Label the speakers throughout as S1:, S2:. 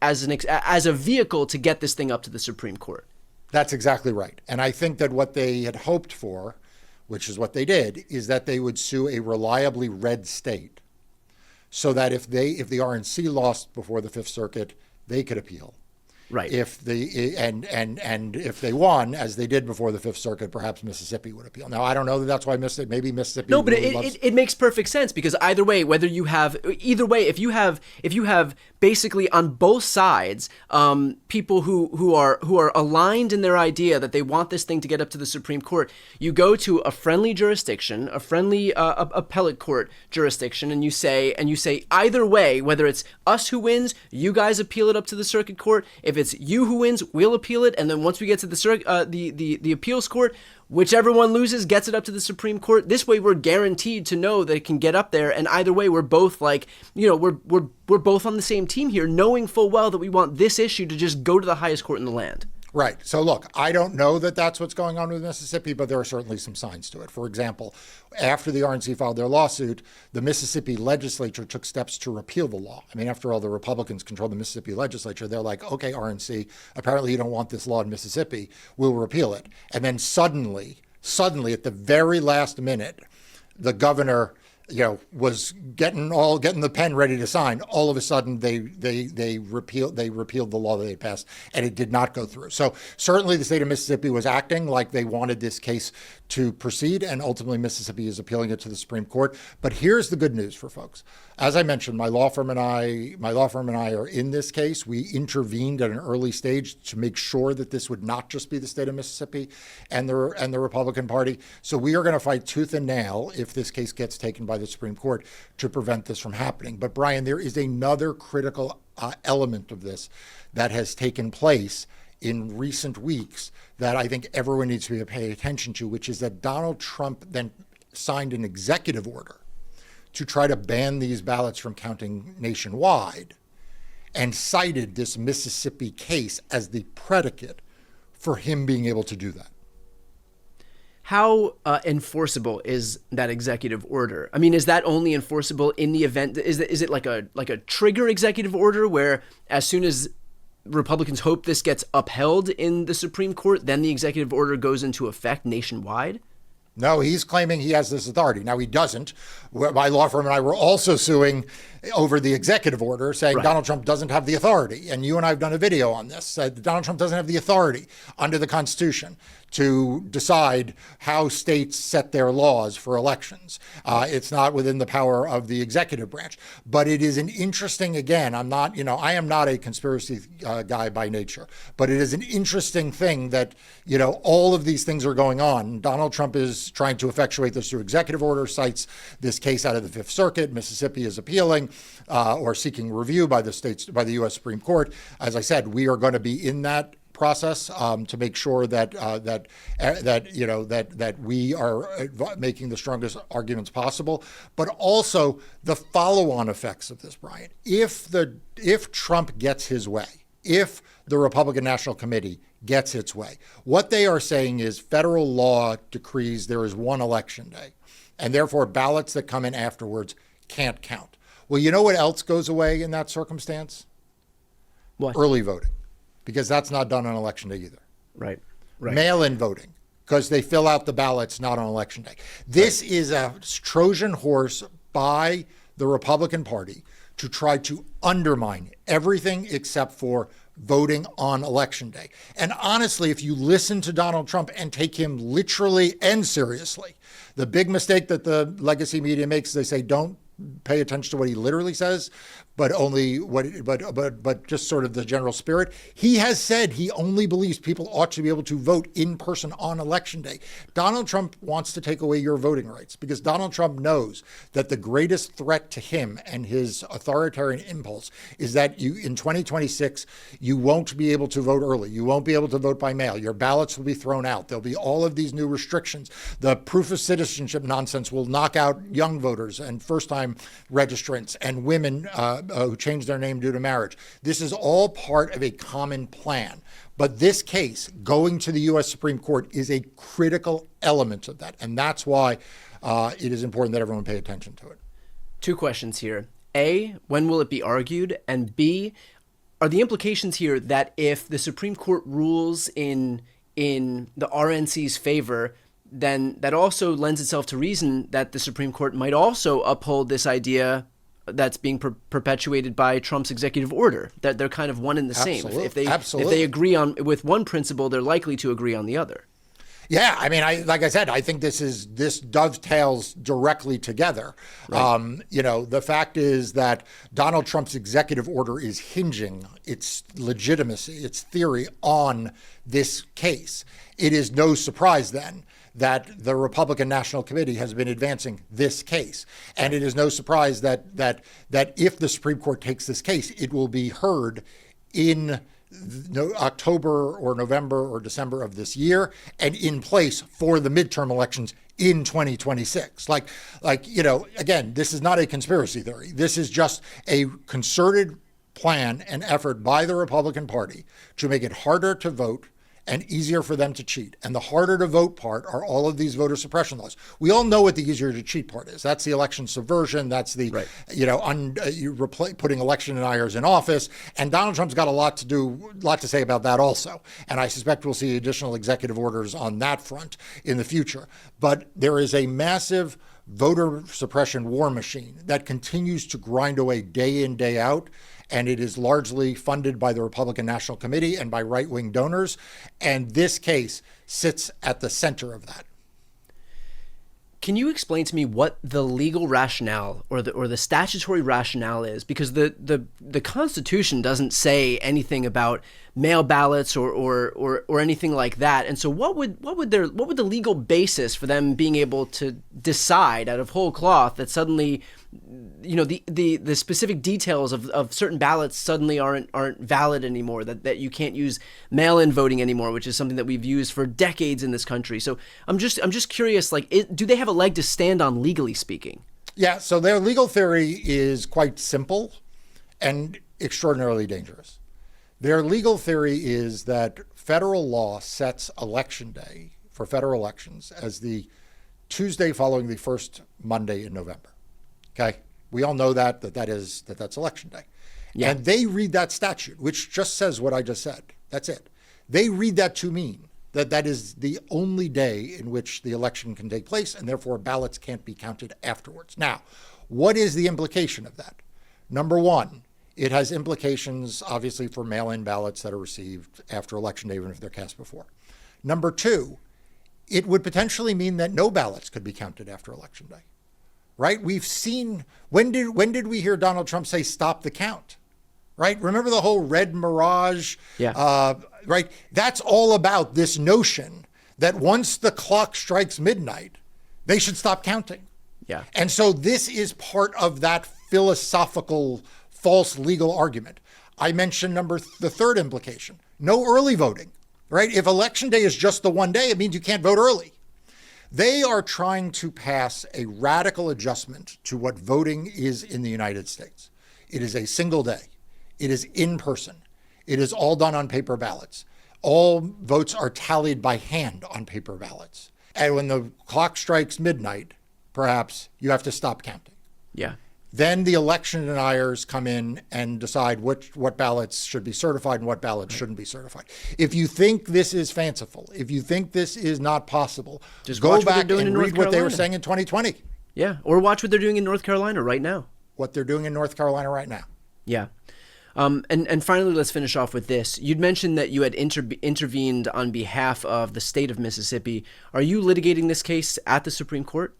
S1: as a vehicle to get this thing up to the Supreme Court.
S2: That's exactly right. And I think that what they had hoped for, which is what they did, is that they would sue a reliably red state so that if the RNC lost before the Fifth Circuit, they could appeal.
S1: Right.
S2: If if they won, as they did before the Fifth Circuit, perhaps Mississippi would appeal. Now, I don't know that that's why maybe Mississippi.
S1: No, but it makes perfect sense, because either way, if you have basically on both sides people who are aligned in their idea that they want this thing to get up to the Supreme Court, you go to a friendly jurisdiction, a friendly appellate court jurisdiction, and you say either way, whether it's us who wins, you guys appeal it up to the circuit court. If it's you who wins, we'll appeal it, and then once we get to the appeals court, whichever one loses gets it up to the Supreme Court. This way, we're guaranteed to know that it can get up there, and either way, we're both we're both on the same team here, knowing full well that we want this issue to just go to the highest court in the land.
S2: Right. So look, I don't know that that's what's going on with Mississippi, but there are certainly some signs to it. For example, after the RNC filed their lawsuit, the Mississippi legislature took steps to repeal the law. I mean, after all, the Republicans control the Mississippi legislature. They're like, okay, RNC, apparently you don't want this law in Mississippi. We'll repeal it. And then suddenly, at the very last minute, the governor was getting the pen ready to sign. All of a sudden, they repealed the law that they passed, and it did not go through. So certainly, the state of Mississippi was acting like they wanted this case to proceed, and ultimately, Mississippi is appealing it to the Supreme Court. But here's the good news for folks. As I mentioned, my law firm and I are in this case. We intervened at an early stage to make sure that this would not just be the state of Mississippi and the Republican Party. So we are going to fight tooth and nail if this case gets taken by the Supreme Court to prevent this from happening. But Brian, there is another critical element of this that has taken place in recent weeks that I think everyone needs to pay attention to, which is that Donald Trump then signed an executive order to try to ban these ballots from counting nationwide, and cited this Mississippi case as the predicate for him being able to do that.
S1: How enforceable is that executive order? I mean, is that only enforceable in the event? Is it like a trigger executive order where as soon as Republicans hope this gets upheld in the Supreme Court, then the executive order goes into effect nationwide?
S2: No, he's claiming he has this authority. Now, he doesn't. My law firm and I were also suing over the executive order, saying right. Donald Trump doesn't have the authority. And you and I have done a video on this. Donald Trump doesn't have the authority under the Constitution to decide how states set their laws for elections. It's not within the power of the executive branch. But it is an interesting, again, I am not a conspiracy guy by nature, but it is an interesting thing that, all of these things are going on. Donald Trump is trying to effectuate this through executive order, cites this case out of the Fifth Circuit. Mississippi is appealing or seeking review by the U.S. Supreme Court. As I said, we are going to be in that process to make sure that we are making the strongest arguments possible, but also the follow-on effects of this, Brian. If Trump gets his way, if the Republican National Committee gets its way, what they are saying is federal law decrees there is one election day, and therefore ballots that come in afterwards can't count. Well, you know what else goes away in that circumstance?
S1: What?
S2: Early voting. Because that's not done on election day either.
S1: Right.
S2: Mail-in voting, because they fill out the ballots not on election day. This is a Trojan horse by the Republican Party to try to undermine everything except for voting on election day. And honestly, if you listen to Donald Trump and take him literally and seriously, the big mistake that the legacy media makes is they say don't pay attention to what he literally says, but just sort of the general spirit. He has said he only believes people ought to be able to vote in person on election day. Donald Trump wants to take away your voting rights because Donald Trump knows that the greatest threat to him and his authoritarian impulse is that in 2026, you won't be able to vote early. You won't be able to vote by mail. Your ballots will be thrown out. There'll be all of these new restrictions. The proof of citizenship nonsense will knock out young voters and first-time registrants and women who changed their name due to marriage. This is all part of a common plan. But this case going to the U.S. Supreme Court is a critical element of that. And that's why it is important that everyone pay attention to it.
S1: Two questions here. A, when will it be argued? And B, are the implications here that if the Supreme Court rules in the RNC's favor, then that also lends itself to reason that the Supreme Court might also uphold this idea that's being perpetuated by Trump's executive order, that they're kind of one and the same. If they agree on with one principle, they're likely to agree on the other.
S2: Yeah, I mean, like I said, I think this dovetails directly together.
S1: Right.
S2: The fact is that Donald Trump's executive order is hinging its legitimacy, its theory on this case. It is no surprise then that the Republican National Committee has been advancing this case. And it is no surprise that if the Supreme Court takes this case, it will be heard in October or November or December of this year and in place for the midterm elections in 2026. Again, this is not a conspiracy theory. This is just a concerted plan and effort by the Republican Party to make it harder to vote and easier for them to cheat. And the harder to vote part are all of these voter suppression laws. We all know what the easier to cheat part is. That's the election subversion. That's the, putting election deniers in office. And Donald Trump's got a lot to say about that also. And I suspect we'll see additional executive orders on that front in the future. But there is a massive voter suppression war machine that continues to grind away day in, day out. And it is largely funded by the Republican National Committee and by right-wing donors. And this case sits at the center of that.
S1: Can you explain to me what the legal rationale or the statutory rationale is? Because the Constitution doesn't say anything about mail ballots or anything like that. And so what would the legal basis for them being able to decide out of whole cloth that suddenly, the specific details of certain ballots suddenly aren't valid anymore, that you can't use mail-in voting anymore, which is something that we've used for decades in this country. So I'm just curious, do they have a leg to stand on legally speaking?
S2: Yeah, so their legal theory is quite simple and extraordinarily dangerous. Their legal theory is that federal law sets election day for federal elections as the Tuesday following the first Monday in November. Okay, we all know that's election day. Yeah. And they read that statute, which just says what I just said. That's it. They read that to mean that is the only day in which the election can take place, and therefore ballots can't be counted afterwards. Now, what is the implication of that? Number one, it has implications, obviously, for mail-in ballots that are received after Election Day, even if they're cast before. Number two, it would potentially mean that no ballots could be counted after Election Day. Right? We've seen, when did we hear Donald Trump say stop the count? Right? Remember the whole red mirage?
S1: Yeah.
S2: Right? That's all about this notion that once the clock strikes midnight, they should stop counting.
S1: Yeah.
S2: And so this is part of that philosophical false legal argument. I mentioned the third implication, no early voting. Right? If Election Day is just the one day, it means you can't vote early. They are trying to pass a radical adjustment to what voting is in the United States. It is a single day. It is in person. It is all done on paper ballots. All votes are tallied by hand on paper ballots. And when the clock strikes midnight, perhaps you have to stop counting.
S1: Yeah.
S2: Then the election deniers come in and decide what ballots should be certified and what ballots shouldn't be certified. If you think this is fanciful, if you think this is not possible, just go back and read what they were saying in 2020.
S1: Yeah, or watch what they're doing in North Carolina right now.
S2: What they're doing in North Carolina right now.
S1: Yeah. And finally, let's finish off with this. You'd mentioned that you had intervened on behalf of the state of Mississippi. Are you litigating this case at the Supreme Court?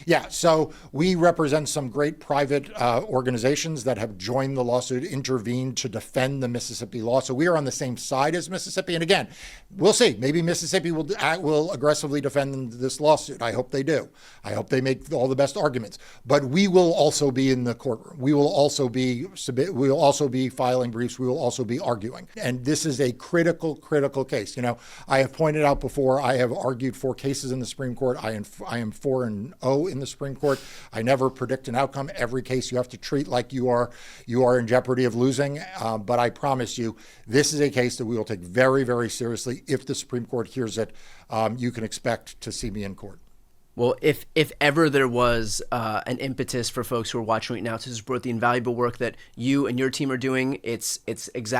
S2: Yeah, so we represent some great private organizations that have joined the lawsuit, intervened to defend the Mississippi law. So we are on the same side as Mississippi. And again, we'll see. Maybe Mississippi will aggressively defend this lawsuit. I hope they do. I hope they make all the best arguments. But we will also be in the courtroom. We will also be filing briefs. We will also be arguing. And this is a critical case. You know, I have pointed out before, I have argued 4 cases in the Supreme Court. I am 4-0 in the Supreme Court. I never predict an outcome. Every case you have to treat like you are in jeopardy of losing. But I promise you, this is a case that we will take very, very seriously. If the Supreme Court hears it, you can expect to see me in court.
S1: Well, if ever there was an impetus for folks who are watching right now to support the invaluable work that you and your team are doing, it's exactly